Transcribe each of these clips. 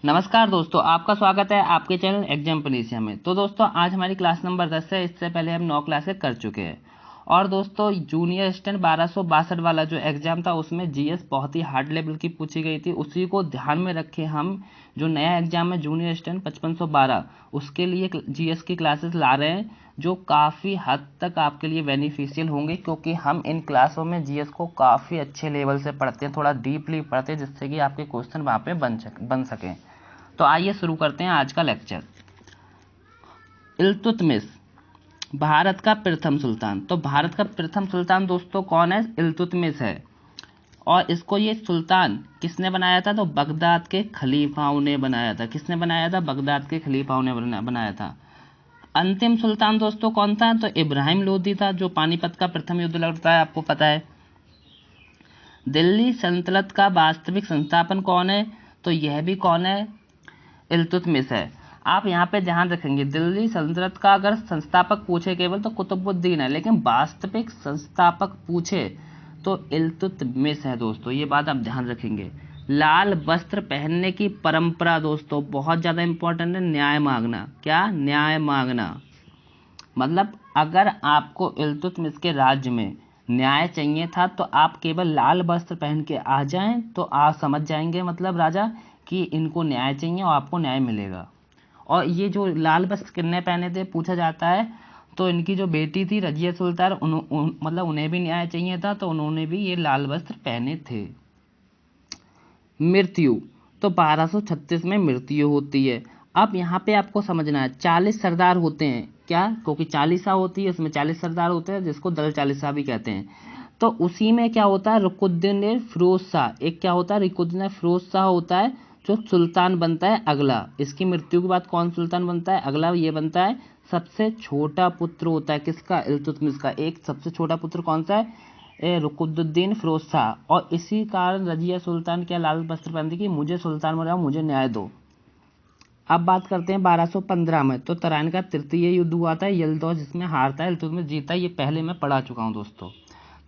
नमस्कार दोस्तों, आपका स्वागत है आपके चैनल एग्जाम पनीसिया में। तो दोस्तों आज हमारी क्लास नंबर 10 है। इससे पहले हम 9 क्लासेस कर चुके हैं। और दोस्तों जूनियर असिस्टेंट 1262 वाला जो एग्जाम था उसमें जीएस बहुत ही हार्ड लेवल की पूछी गई थी। उसी को ध्यान में रखे हम जो नया एग्जाम है जूनियर असिस्टेंट 5512 उसके लिए जीएस की क्लासेस ला रहे हैं, जो काफ़ी हद तक आपके लिए बेनिफिशियल होंगे, क्योंकि हम इन क्लासों में जीएस को काफ़ी अच्छे लेवल से पढ़ते हैं, थोड़ा डीपली पढ़ते हैं, जिससे कि आपके क्वेश्चन वहाँ पे बन सकें। तो आइए शुरू करते हैं आज का लेक्चर। इल्तुतमिश भारत का प्रथम सुल्तान। तो भारत का प्रथम सुल्तान दोस्तों कौन है? इल्तुतमिश है। और इसको ये सुल्तान किसने बनाया था? तो बगदाद के खलीफाओं ने बनाया था। किसने बनाया था? बगदाद के खलीफाओं ने बनाया था। अंतिम सुल्तान दोस्तों कौन था? तो इब्राहिम लोदी था, जो पानीपत का प्रथम युद्ध लड़ता है, आपको पता है। दिल्ली सल्तनत का वास्तविक संस्थापन कौन है? तो यह भी कौन है? इल्तुतमिश है। आप यहाँ पे ध्यान रखेंगे, दिल्ली सल्तनत का अगर संस्थापक पूछे केवल तो कुतुबुद्दीन है, लेकिन वास्तविक संस्थापक पूछे तो इल्तुतमिश है दोस्तों। ये बात आप ध्यान रखेंगे। लाल वस्त्र पहनने की परंपरा दोस्तों बहुत ज़्यादा इंपॉर्टेंट है। न्याय मांगना, क्या? न्याय मांगना। मतलब अगर आपको इल्तुतमिश के राज्य में न्याय चाहिए था तो आप केवल लाल वस्त्र पहन के आ जाएं तो आप समझ जाएंगे, मतलब राजा, कि इनको न्याय चाहिए और आपको न्याय मिलेगा। और ये जो लाल वस्त्र किसने पहने थे पूछा जाता है, तो इनकी जो बेटी थी रजिया सुल्तान, मतलब उन्हें भी न्याय चाहिए था, तो उन्होंने भी ये लाल वस्त्र पहने थे। मृत्यु तो 1236 में मृत्यु होती है। अब यहाँ पे आपको समझना है 40 सरदार होते हैं, क्या? क्योंकि चालीसा होती है, उसमें 40 सरदार होते हैं, जिसको दल चालीसा भी कहते हैं। तो उसी में क्या होता है, रुकुद्दीन फिरोज शाह, एक क्या होता है, रुकुद्दीन फिरोज शाह होता है जो सुल्तान बनता है अगला। इसकी मृत्यु के बाद कौन सुल्तान बनता है अगला? ये बनता है सबसे छोटा पुत्र होता है किसका? इल्तुतमिश का। एक सबसे छोटा पुत्र कौन सा है? रुकुद्दीन फिरोज शाह। और इसी कारण रजिया सुल्तान क्या लाल वस्त्र पहनती कि मुझे सुल्तान बनाओ, मुझे न्याय दो। अब बात करते हैं 1215 में। तो तराइन का तृतीय युद्ध हुआ था यलदौज, जिसमें हारता है इल्तुतमिश, जीता है। ये पहले मैं पढ़ा चुका हूँ दोस्तों,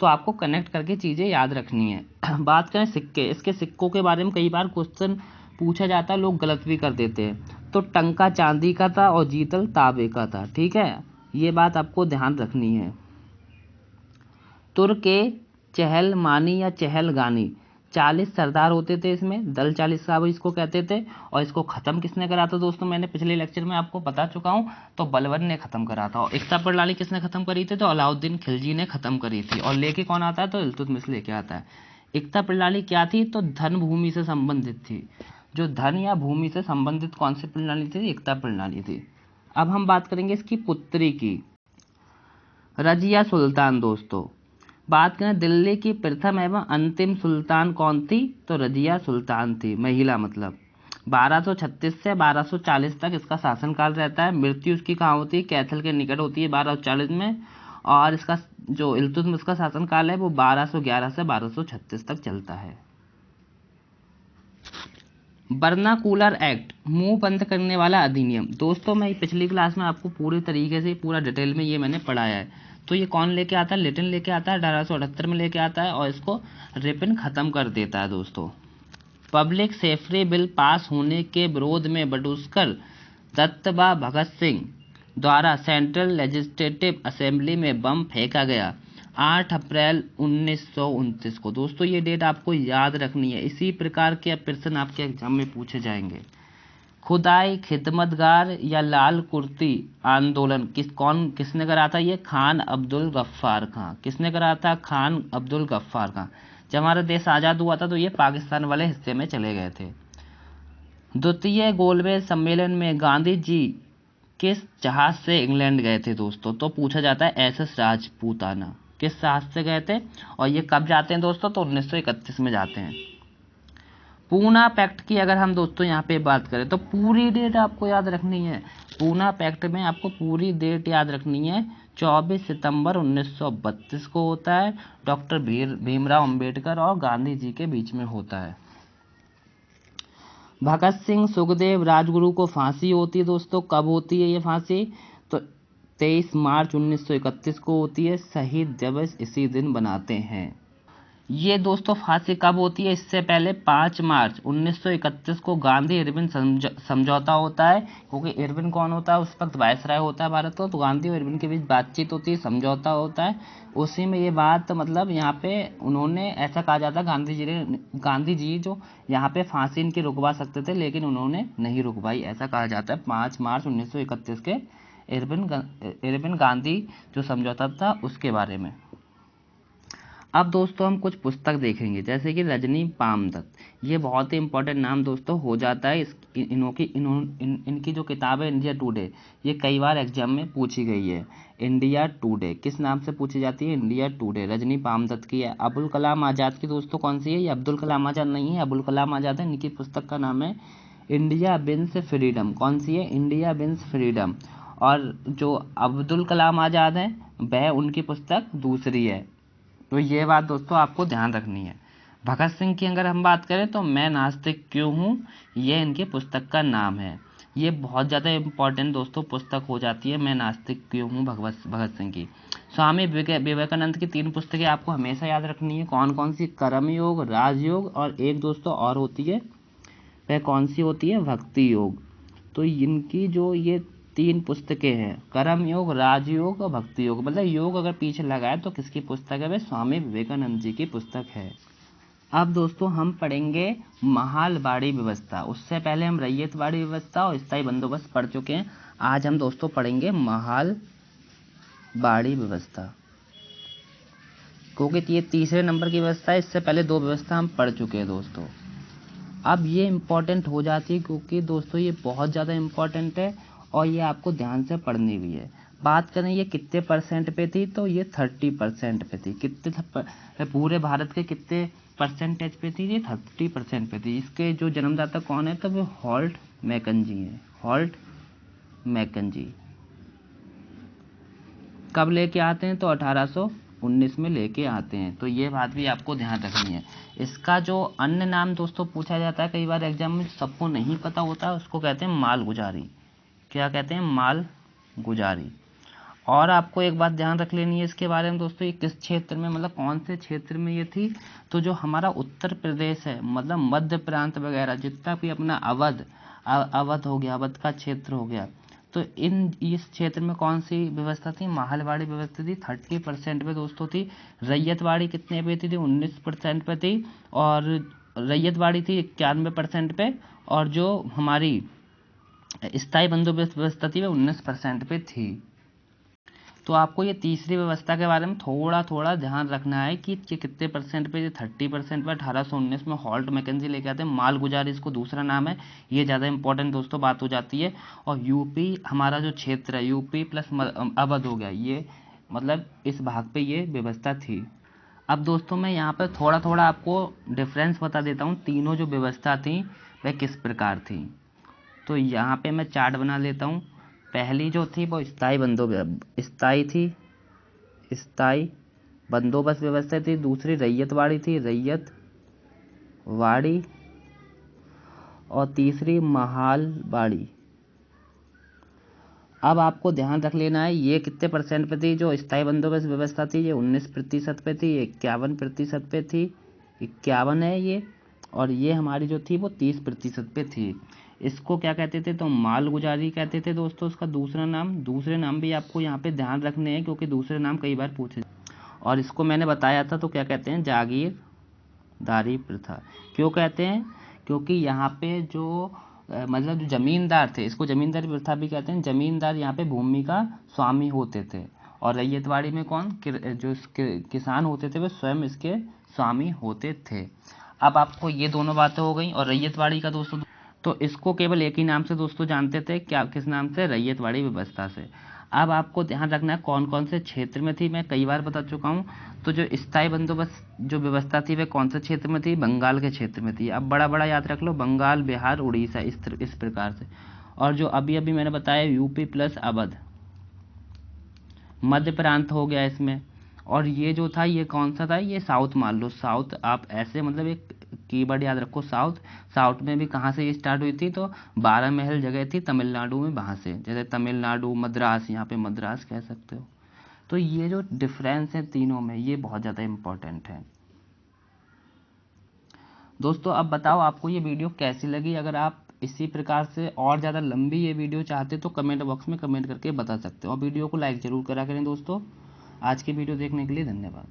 तो आपको कनेक्ट करके चीज़ें याद रखनी है। बात करें सिक्के, इसके सिक्कों के बारे में कई बार क्वेश्चन पूछा जाता है, लोग गलत भी कर देते हैं। तो टंका चांदी का था और जीतल तांबे का था, ठीक है, ये बात आपको ध्यान रखनी है। तुर्क चहलमानी या चहलगानी 40 सरदार होते थे इसमें, दल 40 साहब इसको कहते थे। और इसको ख़त्म किसने करा था दोस्तों? मैंने पिछले लेक्चर में आपको बता चुका हूँ, तो बलबन ने ख़त्म करा था। और एकता प्रणाली किसने ख़त्म करी थी? तो अलाउद्दीन खिलजी ने ख़त्म करी थी। और लेके कौन आता है? तो इल्तुतमिश लेके आता है। एकता प्रणाली क्या थी? तो धन भूमि से संबंधित थी। जो धन या भूमि से संबंधित कौन सी प्रणाली थी? एकता प्रणाली थी। अब हम बात करेंगे इसकी पुत्री की, रजिया सुल्तान दोस्तों। बात करें दिल्ली की प्रथम एवं अंतिम सुल्तान कौन थी? तो रजिया सुल्तान थी, महिला मतलब। 1236 से 1240 तक इसका शासनकाल रहता है। मृत्यु उसकी कहाँ होती है? कैथल के निकट होती है 1240 में। और इसका जो इल्तुतमिश का शासनकाल है वो 1211 से 1236 तक चलता है। वर्नाकुलर एक्ट, मुंह बंद करने वाला अधिनियम। दोस्तों मैं पिछली क्लास में आपको पूरे तरीके से पूरा डिटेल में ये मैंने पढ़ाया है। तो ये कौन लेके आता है? लिटिन लेके आता है, 1878 में लेके आता है, और इसको रिपन खत्म कर देता है दोस्तों। पब्लिक सेफ्टी बिल पास होने के विरोध में बटुस्कर दत्त व भगत सिंह द्वारा सेंट्रल लेजिस्लेटिव असेंबली में बम फेंका गया 8 अप्रैल 1929 को। दोस्तों ये डेट आपको याद रखनी है, इसी प्रकार के प्रश्न आपके एग्जाम में पूछे जाएंगे। खुदाई खिदमतगार या लाल कुर्ती आंदोलन किसने करा था? ये खान अब्दुल गफ्फार खां। किसने करा था? खान अब्दुल गफ्फार खां। जब हमारा देश आज़ाद हुआ था तो ये पाकिस्तान वाले हिस्से में चले गए थे। द्वितीय गोलमेज सम्मेलन में गांधी जी किस जहाज से इंग्लैंड गए थे दोस्तों? तो पूछा जाता है एसएस राजपूताना। किस जहाज से गए थे? और ये कब जाते हैं दोस्तों? तो 1931 में जाते हैं। पूना पैक्ट की अगर हम दोस्तों यहाँ पे बात करें तो पूरी डेट आपको याद रखनी है। पूना पैक्ट में आपको पूरी डेट याद रखनी है। 24 सितंबर 1932 को होता है। डॉक्टर भीमराव अंबेडकर और गांधी जी के बीच में होता है। भगत सिंह सुखदेव राजगुरु को फांसी होती है दोस्तों, कब होती है ये फांसी? तो 23 मार्च 1931 को होती है। शहीद दिवस इसी दिन बनाते हैं। ये दोस्तों फांसी कब होती है? इससे पहले 5 मार्च 1931 को गांधी इरविन समझौता होता है, क्योंकि इरविन कौन होता है? उस वक्त वायसराय होता है भारत का, तो गांधी और इरविन के बीच बातचीत होती है, समझौता होता है। उसी में ये बात मतलब यहाँ पे उन्होंने ऐसा कहा जाता है, गांधी जी जो यहाँ पे फांसी इनकी रुकवा सकते थे, लेकिन उन्होंने नहीं रुकवाई, ऐसा कहा जाता है 5 मार्च 1931 के इरविन गांधी जो समझौता था उसके बारे में। अब दोस्तों हम कुछ पुस्तक देखेंगे, जैसे कि रजनी पामदत्त। ये बहुत ही इंपॉर्टेंट नाम दोस्तों हो जाता है। इनकी जो किताब है इंडिया टुडे, ये कई बार एग्जाम में पूछी गई है। इंडिया टुडे किस नाम से पूछी जाती है? इंडिया टुडे रजनी पामदत्त की है। अबुल कलाम आज़ाद की दोस्तों कौन सी है? ये अब्दुल कलाम आज़ाद नहीं है, अबुल कलाम आज़ाद है। इनकी पुस्तक का नाम है इंडिया विंस फ्रीडम। कौन सी है? India wins freedom. और जो अब्दुल कलाम आज़ाद हैं वह उनकी पुस्तक दूसरी है। तो ये बात दोस्तों आपको ध्यान रखनी है। भगत सिंह की अगर हम बात करें तो मैं नास्तिक क्यों हूँ, ये इनकी पुस्तक का नाम है। ये बहुत ज़्यादा इम्पोर्टेंट दोस्तों पुस्तक हो जाती है, मैं नास्तिक क्यों हूँ, भगत सिंह की। स्वामी विवेकानंद की 3 पुस्तकें आपको हमेशा याद रखनी है। कौन कौन सी? कर्मयोग, राजयोग और एक दोस्तों और होती है, वह कौन सी होती है? भक्ति योग। तो इनकी जो ये 3 पुस्तकें हैं, कर्म योग, राजयोग और भक्ति योग, मतलब योग अगर पीछे लगाए तो किसकी पुस्तक है? वह स्वामी विवेकानंद जी की पुस्तक है। अब दोस्तों हम पढ़ेंगे महालवाड़ी व्यवस्था। उससे पहले हम रैयतवाड़ी व्यवस्था और स्थायी बंदोबस्त पढ़ चुके हैं। आज हम दोस्तों पढ़ेंगे महालवाड़ी व्यवस्था, क्योंकि ये तीसरे नंबर की व्यवस्था है। इससे पहले 2 व्यवस्था हम पढ़ चुके हैं दोस्तों। अब ये इम्पॉर्टेंट हो जाती है, क्योंकि दोस्तों ये बहुत ज़्यादा इम्पॉर्टेंट है और ये आपको ध्यान से पढ़नी भी है। बात करें ये कितने परसेंट पे थी, तो ये 30% पे थी। पूरे भारत के कितने परसेंटेज पे थी? ये 30% पे थी। इसके जो जन्मदाता कौन है? तो वो हॉल्ट मैकेंजी है। हॉल्ट मैकेंजी कब लेके आते हैं? तो 1819 में लेके आते हैं। तो ये बात भी आपको ध्यान रखनी है। इसका जो अन्य नाम दोस्तों पूछा जाता है कई बार एग्जाम में, सबको नहीं पता होता है, उसको कहते हैं मालगुजारी। क्या कहते हैं? मालगुजारी। और आपको एक बात ध्यान रख लेनी है इसके बारे में दोस्तों, ये किस क्षेत्र में, मतलब कौन से क्षेत्र में ये थी? तो जो हमारा उत्तर प्रदेश है, मतलब मध्य प्रांत वगैरह, जितना भी अपना अवध हो गया, अवध का क्षेत्र हो गया, तो इस क्षेत्र में कौन सी व्यवस्था थी? महलवाड़ी व्यवस्था थी। 30% पे दोस्तों थी। रैयतवाड़ी कितने पे थी? 19% पे थी। और रैयतवाड़ी थी 91% पे, और जो हमारी स्थायी बंदोबस्त व्यवस्था थी वह 19% पे थी। तो आपको ये तीसरी व्यवस्था के बारे में थोड़ा थोड़ा ध्यान रखना है कि ये कितने परसेंट पे? 30% पे 1819 में हॉल्ट मैकेंजी लेके आते हैं। मालगुजारी इसको दूसरा नाम है। ये ज़्यादा इंपॉर्टेंट दोस्तों बात हो जाती है। और यूपी हमारा जो क्षेत्र है, यूपी प्लस अवध हो गया, ये मतलब इस भाग पे ये व्यवस्था थी। अब दोस्तों मैं यहाँ पर थोड़ा थोड़ा आपको डिफरेंस बता देता हूँ, तीनों जो व्यवस्था थी वह किस प्रकार थी। तो यहाँ पे मैं चार्ट बना लेता हूँ। पहली जो थी वो स्थायी थी, स्थायी बंदोबस्त व्यवस्था थी। दूसरी रैयतवाड़ी थी, रैयतवाड़ी। और तीसरी महालवाड़ी। अब आपको ध्यान रख लेना है ये कितने परसेंट पे थी? जो स्थायी बंदोबस्त व्यवस्था थी ये 19% पे थी, 51% पे थी, 51 है ये। और ये हमारी जो थी वो 30% पे थी। इसको क्या कहते थे? तो मालगुजारी कहते थे दोस्तों। उसका दूसरे नाम भी आपको यहाँ पे ध्यान रखने हैं, क्योंकि दूसरे नाम कई बार पूछे। और इसको मैंने बताया था, तो क्या कहते हैं? जागीरदारी प्रथा। क्यों कहते हैं? क्योंकि यहाँ पे जो मतलब जो जमींदार थे, इसको जमींदारी प्रथा भी कहते हैं। जमींदार यहाँ पे भूमि का स्वामी होते थे। और रैयतवाड़ी में कौन? किसान होते थे, वे स्वयं इसके स्वामी होते थे। अब आपको ये दोनों बातें हो गई। और रैयतवाड़ी का दोस्तों, तो इसको केवल एक ही नाम से दोस्तों जानते थे, क्या किस नाम से? रैयतवाड़ी व्यवस्था से। अब आपको ध्यान रखना है कौन कौन से क्षेत्र में थी, मैं कई बार बता चुका हूँ। तो जो स्थायी बंदोबस्त जो व्यवस्था थी वह कौन से क्षेत्र में थी? बंगाल के क्षेत्र में थी। अब बड़ा बड़ा याद रख लो, बंगाल, बिहार, उड़ीसा, इस प्रकार से। और जो अभी अभी मैंने बताया यूपी प्लस अवध, मध्य प्रांत हो गया इसमें। और ये जो था ये कौन सा था? ये साउथ मान लो, साउथ। आप ऐसे मतलब एक कीवर्ड याद रखो, साउथ। साउथ में भी कहाँ से ये स्टार्ट हुई थी? तो 12 महल जगह थी तमिलनाडु में, वहाँ से। जैसे तमिलनाडु, मद्रास, यहाँ पे मद्रास कह सकते हो। तो ये जो डिफरेंस है तीनों में, ये बहुत ज़्यादा इम्पोर्टेंट है। दोस्तों अब बताओ आपको ये वीडियो कैसी लगी। अगर आप इसी प्रकार से और ज़्यादा लंबी ये वीडियो चाहते तो कमेंट बॉक्स में कमेंट करके बता सकते हो, और वीडियो को लाइक ज़रूर करा करें दोस्तों। आज की वीडियो देखने के लिए धन्यवाद।